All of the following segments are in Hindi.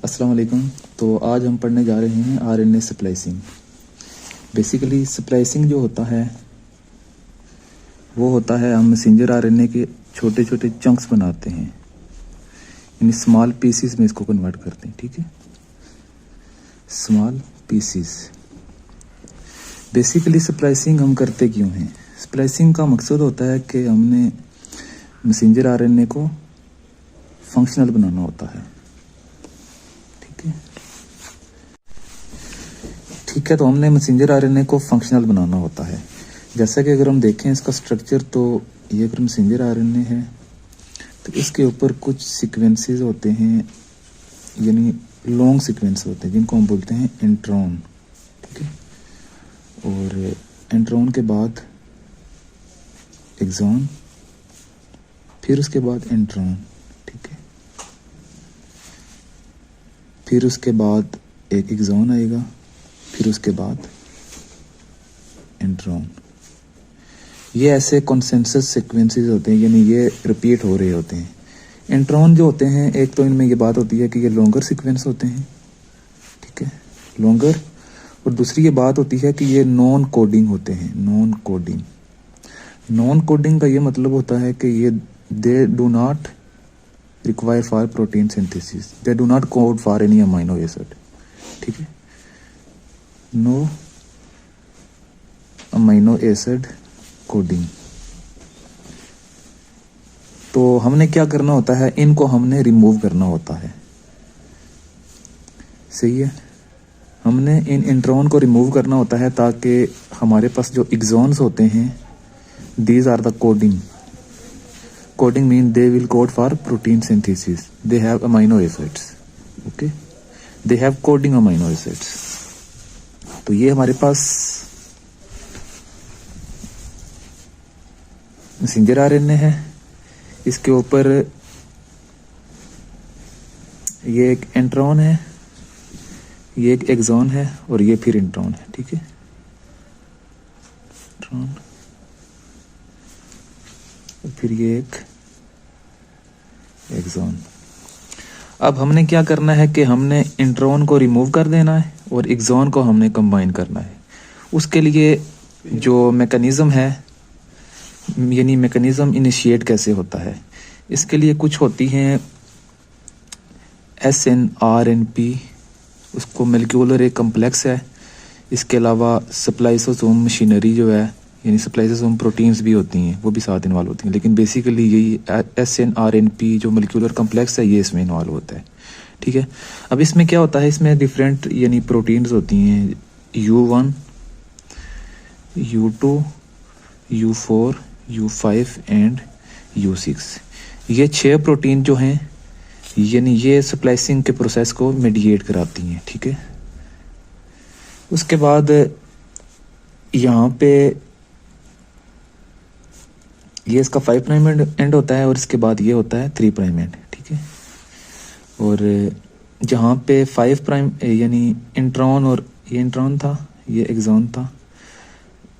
अस्सलाम वालेकुम। तो आज हम पढ़ने जा रहे हैं आरएनए स्प्लाइसिंग। बेसिकली स्प्लाइसिंग जो होता है वो होता है हम मैसेंजर आरएनए के छोटे छोटे चंक्स बनाते हैं, यानी स्मॉल पीसीस में इसको कन्वर्ट करते हैं। ठीक है, स्मॉल पीसीस। बेसिकली स्प्लाइसिंग हम करते क्यों हैं? स्प्लाइसिंग का मकसद होता है कि हमने मैसेंजर आरएनए को फंक्शनल बनाना होता है। ठीक है, तो हमने मैसेंजर आरएनए को फंक्शनल बनाना होता है। जैसा कि अगर हम देखें इसका स्ट्रक्चर, तो ये अगर मैसेंजर आरएनए है तो इसके ऊपर कुछ सीक्वेंसेस होते हैं, यानी लॉन्ग सीक्वेंस होते हैं जिनको हम बोलते हैं इंट्रॉन। ठीक है, और इंट्रॉन के बाद एक्सॉन, फिर उसके बाद इंट्रॉन। ठीक है, फिर उसके बाद एक एक्सॉन आएगा, फिर उसके बाद इंट्रॉन। ये ऐसे कॉन्सेंसस सीक्वेंसेस होते हैं, यानी ये रिपीट हो रहे होते हैं। इंट्रॉन जो होते हैं, एक तो इनमें ये बात होती है कि ये लॉन्गर सीक्वेंस होते हैं। ठीक है, लॉन्गर। और दूसरी ये बात होती है कि ये नॉन कोडिंग होते हैं। नॉन कोडिंग, नॉन कोडिंग का ये मतलब होता है कि ये they do not require for protein synthesis, they do not code for any amino acid. ठीक है, नो अमाइनो एसिड कोडिंग। तो हमने क्या करना होता है, इनको हमने रिमूव करना होता है। सही है, हमने इन इंट्रॉन को रिमूव करना होता है ताकि हमारे पास जो एक्सॉन्स होते हैं, these are the coding. Coding mean they will code for protein synthesis, they have amino acids. Okay, they have coding amino acids. तो ये हमारे पास मैसेंजर आरएनए है, इसके ऊपर ये एक इंट्रॉन है, ये एक एक्सॉन है और ये फिर इंट्रॉन है। ठीक है, इंट्रॉन और फिर ये एक एक्सॉन। अब हमने क्या करना है कि हमने इंट्रॉन को रिमूव कर देना है और एक्सॉन को हमने कंबाइन करना है। उसके लिए जो मैकेनिज्म है, यानी मैकेनिज्म इनिशिएट कैसे होता है, इसके लिए कुछ होती हैं SNRNP, उसको मोलिक्यूलर एक कम्प्लेक्स है। इसके अलावा स्प्लाइसोसोम मशीनरी जो है, यानी स्प्लाइसोसोम प्रोटीन्स भी होती हैं, वो भी साथ इन्वॉल्व होती हैं, लेकिन बेसिकली यही SNRNP जो मोलिक्यूलर कम्प्लेक्स है, ये इसमें इन्वॉल्व होता है। ठीक है, अब इसमें क्या होता है, इसमें डिफरेंट यानी प्रोटीन्स होती हैं, U1, U2, U4, U5 and U6। ये 6 प्रोटीन जो हैं, यानी ये स्प्लाइसिंग के प्रोसेस को मीडिएट कराती हैं। ठीक है, उसके बाद यहाँ पे ये इसका 5 प्राइम एंड होता है और इसके बाद ये होता है 3 प्राइम एंड। ठीक है, और जहाँ पे 5 प्राइम यानी इंट्रॉन और ये इंट्रॉन था, ये एक्सॉन था,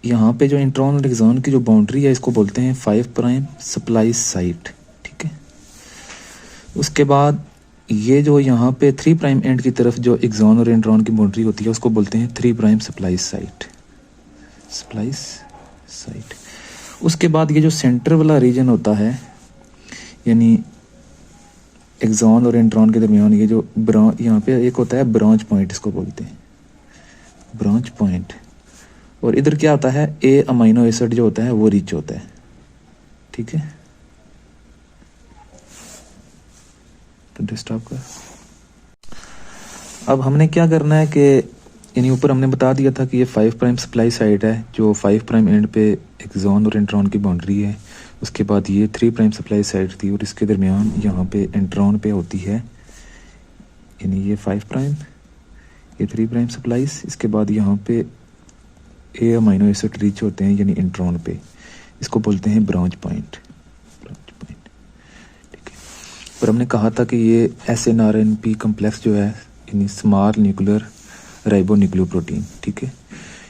यहाँ पे जो इंट्रॉन और एक्सॉन की जो बाउंड्री है, इसको बोलते हैं 5 प्राइम स्प्लाइस साइट। ठीक है, उसके बाद ये जो यहाँ पे 3 प्राइम एंड की तरफ जो एक्सॉन और इंट्रॉन की बाउंड्री होती है, उसको बोलते हैं 3 prime splice site. Splice site. उसके बाद ये जो सेंटर वाला रीजन होता है, यानी एक्सॉन और इंट्रॉन के दरमियान ये जो यहाँ पे एक होता है ब्रांच पॉइंट, इसको बोलते हैं ब्रांच पॉइंट। और इधर क्या होता है, ए अमाइनो एसिड जो होता है वो रिच होता है। ठीक है, तो डिस्टर्ब कर। अब हमने क्या करना है कि यानी ऊपर हमने बता दिया था कि ये 5 प्राइम सप्लाई साइड है, जो 5 प्राइम एंड पे एक्सॉन और इंट्रॉन की बाउंड्री है। उसके बाद ये 3 प्राइम सप्लाई साइड थी और इसके दरमियान यहाँ पे इंट्रॉन पे होती है, यानी ये 5 प्राइम, ये 3 प्राइम सप्लाईज। इसके बाद यहाँ पे ए अमाइनो एसिड रिच होते हैं, यानी इंट्रॉन पे, इसको बोलते हैं ब्रांच पॉइंट। Branch point. ठीक है, पर हमने कहा था कि ये SNRNP कम्प्लेक्स जो है, यानी स्मॉल न्यूक्लियर राइबोन्यूक्लियोप्रोटीन। ठीक है,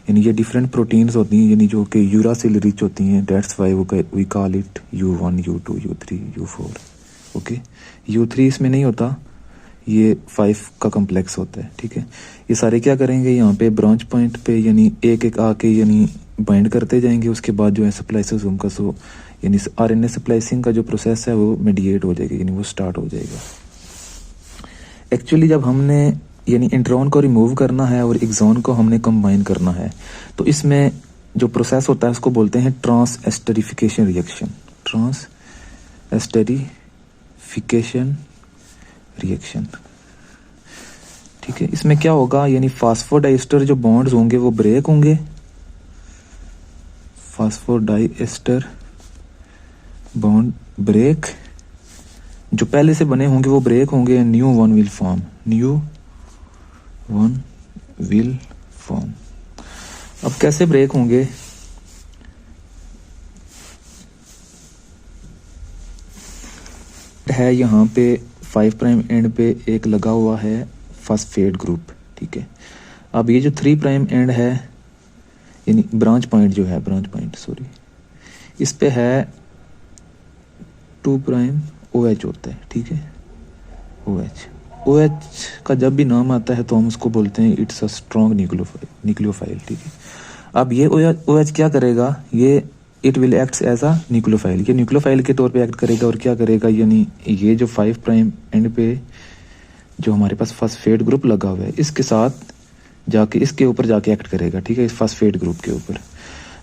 यानी ये डिफरेंट प्रोटीन्स होती हैं, यानी जो कि यूरासिल रिच होती हैं। That's why we call it U1, U2, U3, U4। Okay, U3 इसमें नहीं होता, ये 5 का कम्प्लेक्स होता है, ठीक है। ये सारे क्या करेंगे, यहाँ पे ब्रांच पॉइंट पे यानी एक एक आके यानी बाइंड करते जाएंगे। उसके बाद जो है स्प्लाइसिस का सो यानी RNA स्प्लाइसिंग का जो प्रोसेस है वो मीडिएट हो जाएगा, यानी वो स्टार्ट हो जाएगा। एक्चुअली जब हमने यानी इंट्रॉन को रिमूव करना है और एक्सॉन को हमने कंबाइन करना है, तो इसमें जो प्रोसेस होता है उसको बोलते हैं transesterification reaction. Transesterification reaction, ठीक है। इसमें क्या होगा, यानी फास्फोडाइस्टर जो बॉन्ड्स होंगे वो ब्रेक होंगे, फास्फोडाइस्टर बॉन्ड ब्रेक जो पहले से बने होंगे वो ब्रेक होंगे, new one will form, new one will form. अब कैसे ब्रेक होंगे, है यहाँ पे 5 प्राइम एंड पे एक लगा हुआ है फास्फेट ग्रुप, ठीक है। अब ये जो 3 प्राइम एंड है यानी ब्रांच पॉइंट जो है, ब्रांच पॉइंट सॉरी, इस पे है 2 प्राइम OH होता है, ठीक है। OH का जब भी नाम आता है तो हम उसको बोलते हैं इट्स अ स्ट्रॉन्ग न्यूक्लियोफाइल, ठीक है। अब ये OH क्या करेगा, ये it will act as a nucleophile, ये न्यूक्लियोफाइल के तौर पे एक्ट करेगा। और क्या करेगा, यानी ये जो 5 प्राइम एंड पे जो हमारे पास फास्फेट ग्रुप लगा हुआ है इसके साथ जाके इसके ऊपर जाके एक्ट करेगा, ठीक है, इस फास्फेट ग्रुप के ऊपर।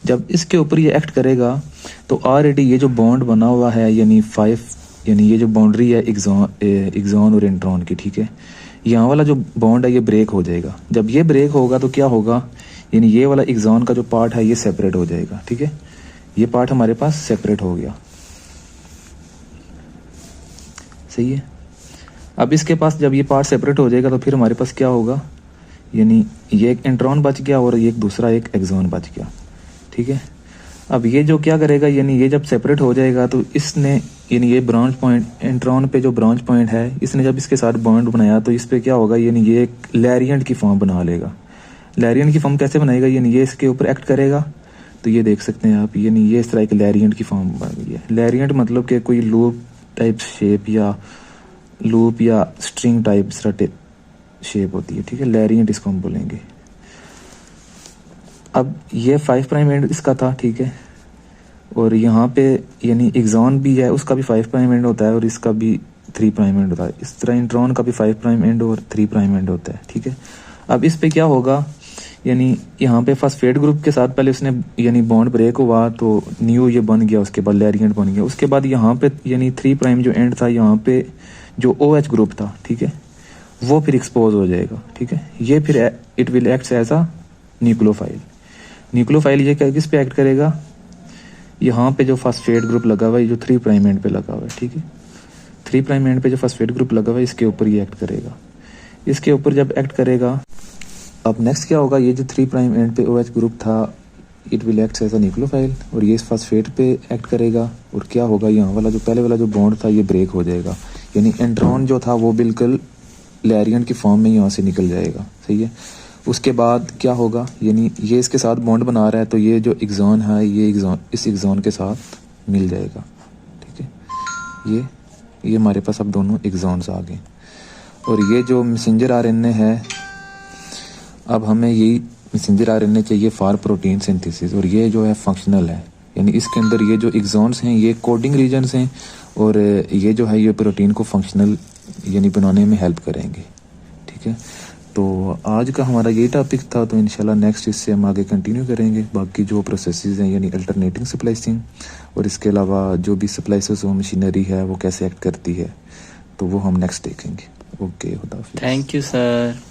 जब इसके ऊपर ये एक्ट करेगा तो ऑलरेडी ये जो बॉन्ड बना हुआ है यानी 5 यानी ये जो बाउंड्री है एक्सॉन और इंट्रॉन की, ठीक है, यहाँ वाला जो बॉन्ड है ये ब्रेक हो जाएगा। जब ये ब्रेक होगा तो क्या होगा, यानी ये वाला एक्सॉन का जो पार्ट है ये सेपरेट हो जाएगा, ठीक है। ये पार्ट हमारे पास सेपरेट हो गया, सही है। अब इसके पास जब ये पार्ट सेपरेट हो जाएगा तो फिर हमारे पास क्या होगा, यानी ये एक इंट्रॉन बच गया और ये एक दूसरा एक एक्सॉन बच गया, ठीक है। अब ये जो क्या करेगा, यानी ये जब सेपरेट हो जाएगा तो इसने यानी ये ब्रांच पॉइंट इंट्रॉन पे जो ब्रांच पॉइंट है इसने जब इसके साथ बॉन्ड बनाया तो इस पे क्या होगा, यानी ये एक लैरिएंट की फॉर्म बना लेगा। लैरिएंट की फॉर्म कैसे बनाएगा, यानी ये इसके ऊपर एक्ट करेगा तो ये देख सकते हैं आप, यानी ये इस तरह एक लैरिएंट की फॉर्म बन गई है। लैरिएंट मतलब कि कोई लूप टाइप शेप या लूप या स्ट्रिंग टाइप शेप होती है, ठीक है, लैरिएंट इसको हम बोलेंगे। अब ये 5 प्राइम एंड इसका था, ठीक है, और यहाँ पे यानी एक्सॉन भी है उसका भी 5 प्राइम एंड होता है और इसका भी 3 प्राइम एंड होता है। इस तरह इंट्रॉन का भी 5 प्राइम एंड और 3 प्राइम एंड होता है, ठीक है। अब इस पे क्या होगा, यानी यहाँ पे फास्फेट ग्रुप के साथ पहले उसने यानी बॉन्ड ब्रेक हुआ तो न्यू ये बन गया, उसके बाद लैरिएंट बन गया। उसके बाद यहाँ पे यानी 3 प्राइम जो एंड था यहाँ पे जो OH ग्रुप था, ठीक है, वो फिर एक्सपोज हो जाएगा, ठीक है। ये फिर it will act as a nucleophile. Nucleophile ये किस पे एक्ट करेगा, यहाँ पे जो फास्फेट ग्रुप लगा हुआ है जो 3 प्राइम एंड पे लगा हुआ है, ठीक है, 3 प्राइम एंड पे जो फास्फेट ग्रुप लगा हुआ है इसके ऊपर ये एक्ट करेगा। इसके ऊपर जब एक्ट करेगा अब नेक्स्ट क्या होगा, ये जो 3 प्राइम एंड पे OH ग्रुप था it will act as a nucleophile और ये इस फास्फेट पे एक्ट करेगा और क्या होगा, यहाँ वाला जो पहले वाला जो बॉन्ड था ये ब्रेक हो जाएगा, यानी इंट्रॉन जो था वो बिल्कुल लैरिएंट की फॉर्म में यहाँ से निकल जाएगा, सही है। उसके बाद क्या होगा, यानी ये इसके साथ बॉन्ड बना रहा है तो ये जो एक्सॉन है ये एक्सॉन इस एक्सॉन के साथ मिल जाएगा, ठीक है। ये हमारे पास अब दोनों एक्सॉन्स आ गए और ये जो मैसेंजर RNA है, अब हमें यही मैसेंजर RNA चाहिए फॉर प्रोटीन सिंथेसिस और ये जो है फंक्शनल है, यानी इसके अंदर ये जो एक्सॉन्स हैं ये कोडिंग रीजन्स हैं और ये जो है ये प्रोटीन को फंक्शनल यानी बनाने में हेल्प करेंगे, ठीक है। तो आज का हमारा यही टॉपिक था, तो इंशाल्लाह नेक्स्ट इससे हम आगे कंटिन्यू करेंगे बाकी जो प्रोसेसेस हैं यानी अल्टरनेटिंग स्प्लाइसिंग और इसके अलावा जो भी स्प्लाइसेस हो मशीनरी है वो कैसे एक्ट करती है तो वो हम नेक्स्ट देखेंगे। ओके, खुदा हाफिज़। Thank you sir.